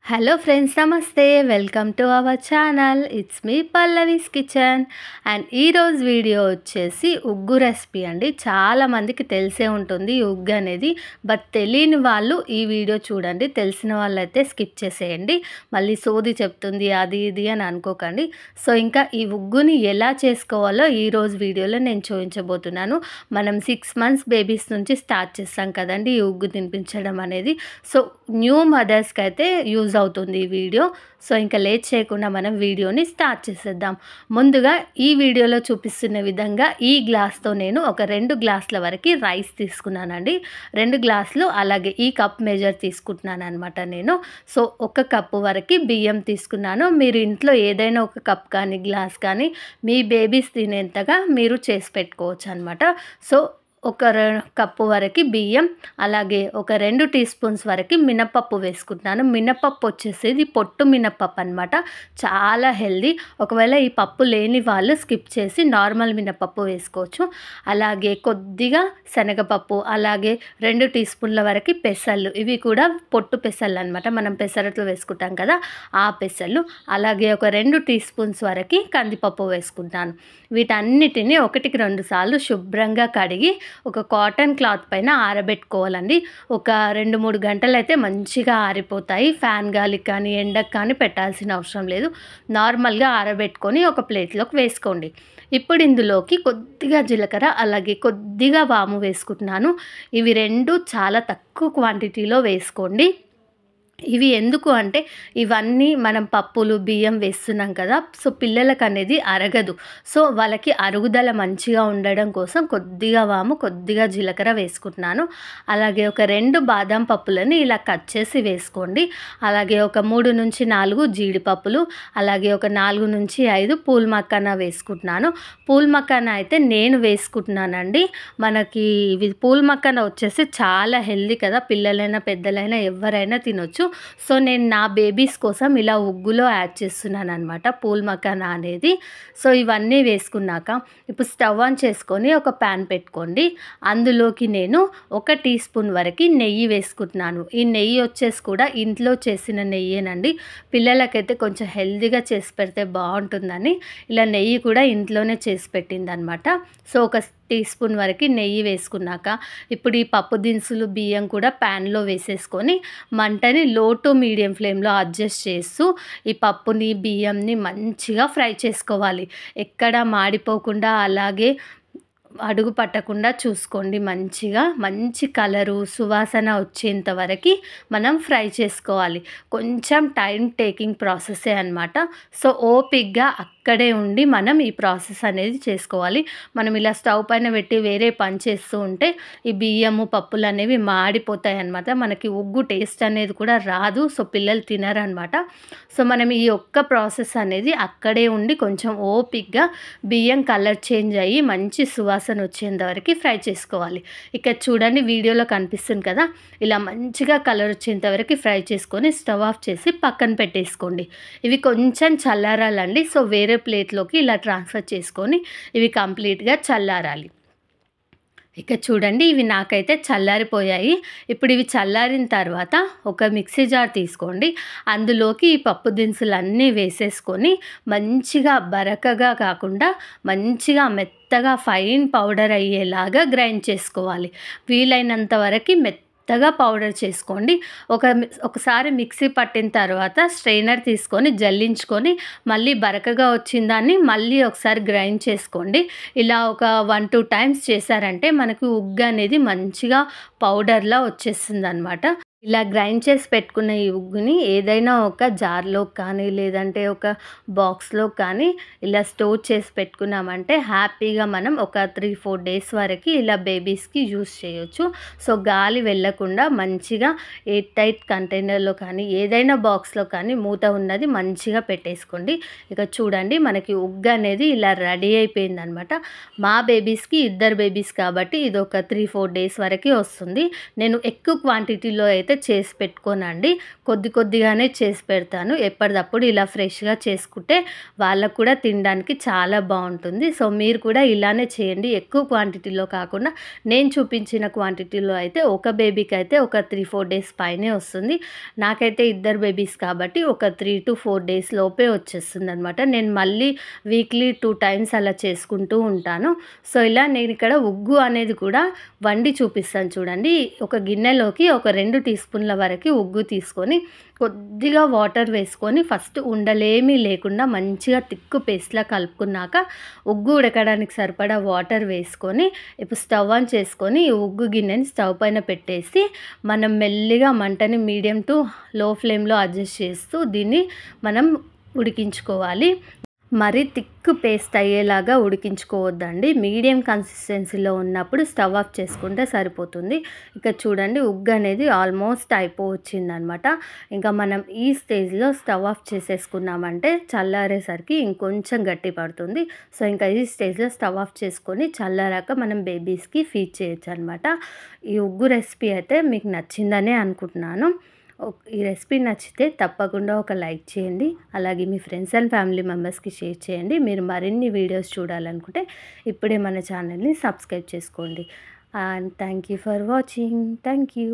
Hello friends, నమస్తే. Welcome to our channel. It's me Pallavi's kitchen. And ఈరోజు video వచ్చేసి ఉగ్గు రెసిపీ అండి. చాలామందికి తెలిసే ఉంటుంది ఈ ఉగ్గు అనేది. బట్ తెలియని వాళ్ళు ఈ వీడియో చూడండి. తెలిసిన వాళ్ళైతే స్కిప్ చేసేయండి. మళ్ళీ సోది చెప్తుంది అది ఇది అని అనుకోకండి. సో ఇంకా ఈ ఉగ్గుని ఎలా చేసుకోవాలో ఈరోజు వీడియోలో నేను చూపించబోతున్నాను. మనం 6 months బేబీస్ నుంచి స్టార్ట్ చేస్తాం కదండి ఈ ఉగ్గు తినిపించడం అనేది. సో న్యూ మదర్స్కి అయితే యూజ్ అవుతుంది ఈ వీడియో. సో ఇంకా లేట్ చేయకుండా మనం వీడియోని స్టార్ట్ చేసేద్దాం. ముందుగా ఈ వీడియోలో చూపిస్తున్న విధంగా ఈ గ్లాస్తో నేను ఒక 2 గ్లాసుల వరకు రైస్ తీసుకున్నానండి. 2 గ్లాసులు, అలాగే ఈ కప్ మెజర్ తీసుకుంటున్నాను అనమాట నేను. సో 1 కప్పు వరకు బియ్యం తీసుకున్నాను. మీరు ఇంట్లో ఏదైనా ఒక కప్ కానీ గ్లాస్ కానీ మీ బేబీస్ తినేంతగా మీరు చేసి పెట్టుకోవచ్చు అనమాట. సో ఒక కప్పు వరకు బియ్యం, అలాగే ఒక 2 టీ స్పూన్స్ వరకు మినపప్పు వేసుకుంటున్నాను. మినపప్పు వచ్చేసి ఇది పొట్టు మినపప్పు అనమాట. చాలా హెల్దీ. ఒకవేళ ఈ పప్పు లేని వాళ్ళు స్కిప్ చేసి నార్మల్ మినపప్పు వేసుకోవచ్చు. అలాగే కొద్దిగా శనగపప్పు, అలాగే 2 టీ స్పూన్ల వరకు పెసళ్ళు. ఇవి కూడా పొట్టు పెసళ్ళు అనమాట. మనం పెసరట్లు వేసుకుంటాం కదా, ఆ పెసళ్ళు. అలాగే ఒక 2 టీ స్పూన్స్ వరకు కందిపప్పు వేసుకుంటాను. వీటన్నిటిని 1కి 2 సార్లు శుభ్రంగా కడిగి ఒక కాటన్ క్లాత్ పైన ఆరబెట్టుకోవాలండి. ఒక 2-3 గంటలు అయితే మంచిగా ఆరిపోతాయి. ఫ్యాన్ గాలికి కానీ ఎండకు కానీ పెట్టాల్సిన అవసరం లేదు. నార్మల్గా ఆరబెట్టుకొని ఒక ప్లేట్లోకి వేసుకోండి. ఇప్పుడు ఇందులోకి కొద్దిగా జీలకర్ర, అలాగే కొద్దిగా వాము వేసుకుంటున్నాను. ఇవి 2 చాలా తక్కువ క్వాంటిటీలో వేసుకోండి. ఇవి ఎందుకు అంటే ఇవన్నీ మనం పప్పులు బియ్యం వేస్తున్నాం కదా, సో పిల్లలకు అనేది అరగదు. సో వాళ్ళకి అరుగుదల మంచిగా ఉండడం కోసం కొద్దిగా వాము, కొద్దిగా జీలకర్ర వేసుకుంటున్నాను. అలాగే ఒక 2 బాదం పప్పులని ఇలా కట్ చేసి వేసుకోండి. అలాగే ఒక 3 నుంచి 4 జీడిపప్పులు, అలాగే ఒక 4 నుంచి 5 పూల్ మక్కన వేసుకుంటున్నాను. పూల్ మక్కన అయితే నేను వేసుకుంటున్నానండి. మనకి ఇవి పూల్ మక్కన వచ్చేసి చాలా హెల్దీ కదా, పిల్లలైనా పెద్దలైనా ఎవరైనా తినొచ్చు. సో నేను నా బేబీస్ కోసం ఇలా ఉగ్గులో యాడ్ చేస్తున్నాను అనమాట పూల్ మకానా అనేది. సో ఇవన్నీ వేసుకున్నాక ఇప్పుడు స్టవ్ ఆన్ చేసుకొని ఒక ప్యాన్ పెట్టుకోండి. అందులోకి నేను 1 టీ స్పూన్ వరకు నెయ్యి వేసుకుంటున్నాను. ఈ నెయ్యి వచ్చేసి కూడా ఇంట్లో చేసిన నెయ్యేనండి. పిల్లలకైతే కొంచెం హెల్తీగా చేసి పెడితే బాగుంటుందని ఇలా నెయ్యి కూడా ఇంట్లోనే చేసి పెట్టింది అనమాట. సో 1 టీ స్పూన్ వరకు నెయ్యి వేసుకున్నాక ఇప్పుడు ఈ పప్పు దినుసులు బియ్యం కూడా ప్యాన్లో వేసేసుకొని మంటని లో టు మీడియం ఫ్లేమ్లో అడ్జస్ట్ చేస్తూ ఈ పప్పుని బియ్యంని మంచిగా ఫ్రై చేసుకోవాలి. ఎక్కడ మాడిపోకుండా అలాగే అడుగు పట్టకుండా చూసుకోండి. మంచి కలరు సువాసన వచ్చేంత వరకు మనం ఫ్రై చేసుకోవాలి. కొంచెం టైం టేకింగ్ ప్రాసెసే అనమాట. సో ఓపిక్గా అక్కడే ఉండి మనం ఈ ప్రాసెస్ అనేది చేసుకోవాలి. మనం ఇలా స్టవ్ పైన పెట్టి వేరే పని చేస్తూ ఉంటే ఈ బియ్యము పప్పులు అనేవి మాడిపోతాయి అన్నమాట. మనకి ఉగ్గు టేస్ట్ అనేది కూడా రాదు. సో పిల్లలు తినరు అనమాట. సో మనం ఈ ఒక్క ప్రాసెస్ అనేది అక్కడే ఉండి కొంచెం ఓపిక్గా బియ్యం కలర్ చేంజ్ అయ్యి మంచి సువాసన వచ్చేంత వరకు ఫ్రై చేసుకోవాలి. ఇక్కడ చూడండి వీడియోలో కనిపిస్తుంది కదా, ఇలా మంచిగా కలర్ వచ్చేంత వరకు ఫ్రై చేసుకొని స్టవ్ ఆఫ్ చేసి పక్కన పెట్టేసుకోండి. ఇవి కొంచెం చల్లారాలండి. సో వేరే ప్లేట్లోకి ఇలా ట్రాన్స్ఫర్ చేసుకొని ఇవి కంప్లీట్గా చల్లారాలి. ఇక చూడండి ఇవి నాకైతే చల్లారిపోయాయి. ఇప్పుడు ఇవి చల్లారిన తర్వాత ఒక మిక్సీ జార్ తీసుకోండి. అందులోకి ఈ పప్పు దినుసులన్నీ వేసేసుకొని మంచిగా బరకగా కాకుండా మంచిగా మెత్తగా ఫైన్ పౌడర్ అయ్యేలాగా గ్రైండ్ చేసుకోవాలి. వీలైనంత వరకు మెత్తగా పౌడర్ చేసుకోండి. ఒకసారి మిక్సీ పట్టిన తర్వాత స్ట్రైనర్ తీసుకొని జల్లించుకొని మళ్ళీ బరకగా వచ్చిన దాన్ని మళ్ళీ ఒకసారి గ్రైండ్ చేసుకోండి. ఇలా ఒక 1-2 టైమ్స్ చేశారంటే మనకు ఉగ్గు అనేది మంచిగా పౌడర్లా వచ్చేస్తుంది అనమాట. ఇలా గ్రైండ్ చేసి పెట్టుకున్న ఈ ఉగ్గుని ఏదైనా ఒక జార్లో కానీ లేదంటే ఒక బాక్స్లో కానీ ఇలా స్టోర్ చేసి పెట్టుకున్నామంటే హ్యాపీగా మనం ఒక 3-4 డేస్ వరకు ఇలా బేబీస్కి యూస్ చేయొచ్చు. సో గాలి వెళ్ళకుండా మంచిగా ఎయిర్ టైట్ కంటైనర్లో కానీ ఏదైనా బాక్స్లో కానీ మూత ఉన్నది మంచిగా పెట్టేసుకోండి. ఇక చూడండి మనకి ఉగ్గు అనేది ఇలా రెడీ అయిపోయింది అనమాట. మా బేబీస్కి 2 బేబీస్ కాబట్టి ఇది ఒక 3-4 డేస్ వరకు వస్తుంది. నేను ఎక్కువ క్వాంటిటీలో అయితే అయితే చేసి పెట్టుకోనండి. కొద్ది కొద్దిగానే చేసి పెడతాను. ఎప్పటిదప్పుడు ఇలా ఫ్రెష్‌గా చేసుకుంటే వాళ్ళకు కూడా తినడానికి చాలా బావుంటుంది. సో, మీరు కూడా ఇలానే చేయండి. ఎక్కువ క్వాంటిటీలో కాకుండా నేను చూపించిన క్వాంటిటీలో అయితే ఒక బేబీకైతే ఒక 3, 4 డేస్ పైనే వస్తుంది. నాకైతే ఇద్దరు బేబీస్ కాబట్టి ఒక 3-4 డేస్ లోపే వచ్చేస్తుందనమాట. నేను మళ్ళీ వీక్లీ 2 టైమ్స్ అలా చేసుకుంటూ ఉంటాను. సో, ఇలా నేనిక్కడ ఉగ్గు అనేది కూడా వండి చూపిస్తాను చూడండి. ఒక గిన్నెలోకి ఒక 2 టీ స్పూన్ల వరకి ఉగ్గు తీసుకొని కొద్దిగా వాటర్ వేసుకొని ఫస్ట్ ఉండలేమీ లేకుండా మంచిగా థిక్ పేస్ట్‌లా కలుపుకున్నాక ఉగ్గు ఉడకడానికి సరిపడా వాటర్ వేసుకొని ఇప్పుడు స్టవ్ ఆన్ చేసుకొని ఈ ఉగ్గు గిన్నెని స్టవ్ పైన పెట్టేసి మనం మెల్లిగా మంటని మీడియం టు లో ఫ్లేమ్‌లో అడ్జస్ట్ చేస్తూ దీన్ని మనం ఉడికించుకోవాలి. మరీ థిక్ పేస్ట్ అయ్యేలాగా ఉడికించుకోవద్దండి. మీడియం కన్సిస్టెన్సీలో ఉన్నప్పుడు స్టవ్ ఆఫ్ చేసుకుంటే సరిపోతుంది. ఇక చూడండి ఉగ్గు అనేది ఆల్మోస్ట్ అయిపోవచ్చిందనమాట. ఇంకా మనం ఈ స్టేజ్‌లో స్టవ్ ఆఫ్ చేసేసుకున్నామంటే చల్లారేసరికి ఇంకొంచెం గట్టి పడుతుంది. సో, ఇంకా ఈ స్టేజ్‌లో స్టవ్ ఆఫ్ చేసుకొని చల్లారాక మనం బేబీస్‌కి ఫీడ్ చేయొచ్చనమాట. ఈ ఉగ్గు రెసిపీ అయితే మీకు నచ్చిందనే అనుకుంటున్నాను. ఈ రెసిపీ నచ్చితే తప్పకుండా ఒక లైక్ చేయండి. అలాగే మీ ఫ్రెండ్స్ అండ్ ఫ్యామిలీ మెంబర్స్‌కి షేర్ చేయండి. మీరు మరిన్ని వీడియోస్ చూడాలనుకుంటే ఇప్పుడే మన ఛానల్‌ని సబ్స్క్రైబ్ చేసుకోండి. And thank you for watching. Thank you.